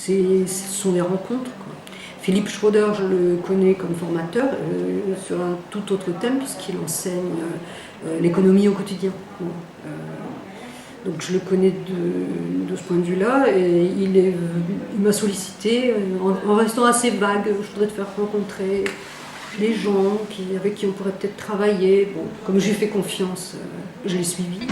Ce sont des rencontres, quoi. Philippe Schroeder, je le connais comme formateur sur un tout autre thème puisqu'il enseigne l'économie au quotidien. Bon, donc je le connais de ce point de vue-là et il m'a sollicité en restant assez vague. Je voudrais te faire rencontrer les gens avec qui on pourrait peut-être travailler. Bon, comme j'ai fait confiance, je l'ai suivi.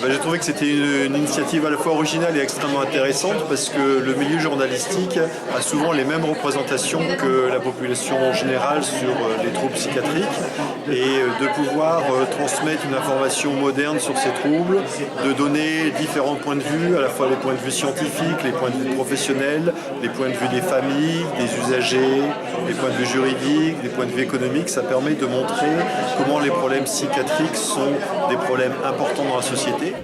J'ai trouvé que c'était une initiative à la fois originale et extrêmement intéressante parce que le milieu journalistique a souvent les mêmes représentations que la population générale sur les troubles psychiatriques et de pouvoir transmettre une information moderne sur ces troubles, de donner différents points de vue, à la fois les points de vue scientifiques, les points de vue professionnels, les points de vue des familles, des usagers, les points de vue juridiques, les points de vue économiques, ça permet de montrer comment les problèmes psychiatriques sont des problèmes importants dans la société.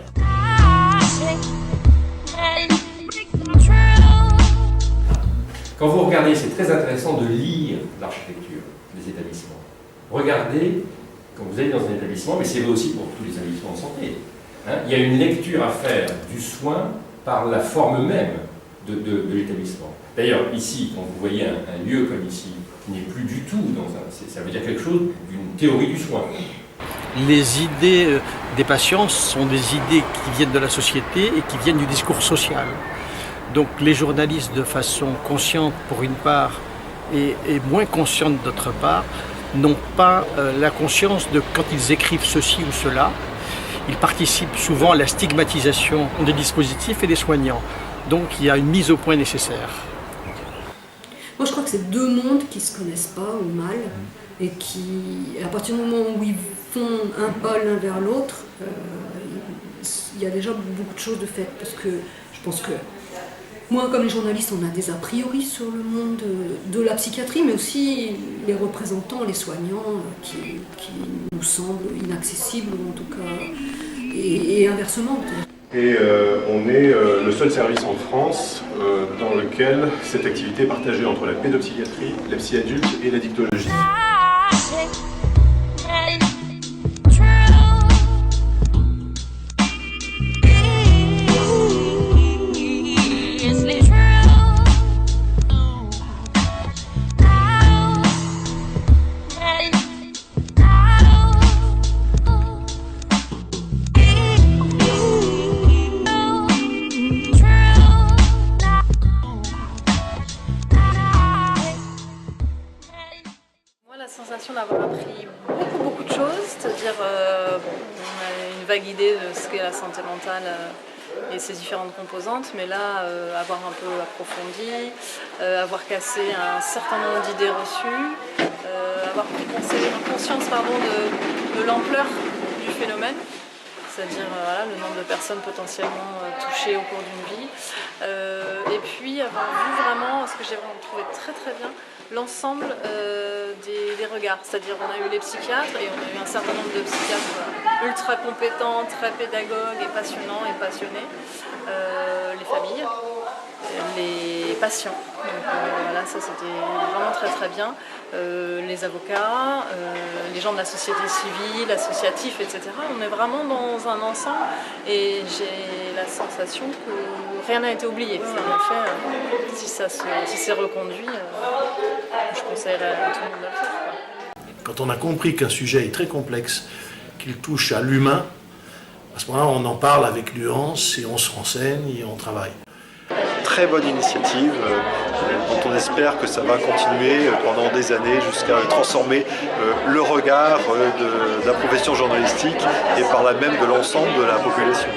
Quand vous regardez, c'est très intéressant de lire l'architecture des établissements. Regardez, quand vous allez dans un établissement, mais c'est vrai aussi pour tous les établissements de santé, il y a une lecture à faire du soin par la forme même de l'établissement. D'ailleurs, ici, quand vous voyez un lieu comme ici, qui n'est plus du tout ça veut dire quelque chose d'une théorie du soin. Les idées des patients sont des idées qui viennent de la société et qui viennent du discours social. Donc les journalistes, de façon consciente pour une part et moins consciente d'autre part, n'ont pas la conscience de quand ils écrivent ceci ou cela. Ils participent souvent à la stigmatisation des dispositifs et des soignants. Donc il y a une mise au point nécessaire. Moi je crois que c'est deux mondes qui ne se connaissent pas ou mal et qui, à partir du moment où ils font un pas l'un vers l'autre, il y a déjà beaucoup de choses de faites parce que je pense que moi, comme les journalistes, on a des a priori sur le monde de la psychiatrie, mais aussi les représentants, les soignants, qui nous semblent inaccessibles, en tout cas, et inversement. Et on est le seul service en France dans lequel cette activité est partagée entre la pédopsychiatrie, la psy adulte et la dictologie. D'avoir appris beaucoup de choses, c'est-à-dire on a une vague idée de ce qu'est la santé mentale et ses différentes composantes, mais là avoir un peu approfondi, avoir cassé un certain nombre d'idées reçues, avoir pris conscience de l'ampleur du phénomène, c'est-à-dire le nombre de personnes potentiellement touchées au cours d'une vie, et puis avoir vu vraiment ce que j'ai vraiment trouvé très bien, l'ensemble des regards, c'est-à-dire on a eu les psychiatres et on a eu un certain nombre de psychiatres ultra compétents, très pédagogues et passionnants et passionnés, les familles, les patients, donc là ça c'était vraiment très bien, les avocats, les gens de la société civile, associatifs, etc. On est vraiment dans un ensemble et j'ai la sensation que rien n'a été oublié. En effet, si c'est reconduit, je conseillerais à tout le monde de le faire. Quand on a compris qu'un sujet est très complexe, qu'il touche à l'humain, à ce moment-là on en parle avec nuance et on se renseigne et on travaille. Très bonne initiative dont on espère que ça va continuer pendant des années jusqu'à transformer le regard de la profession journalistique et par là même de l'ensemble de la population.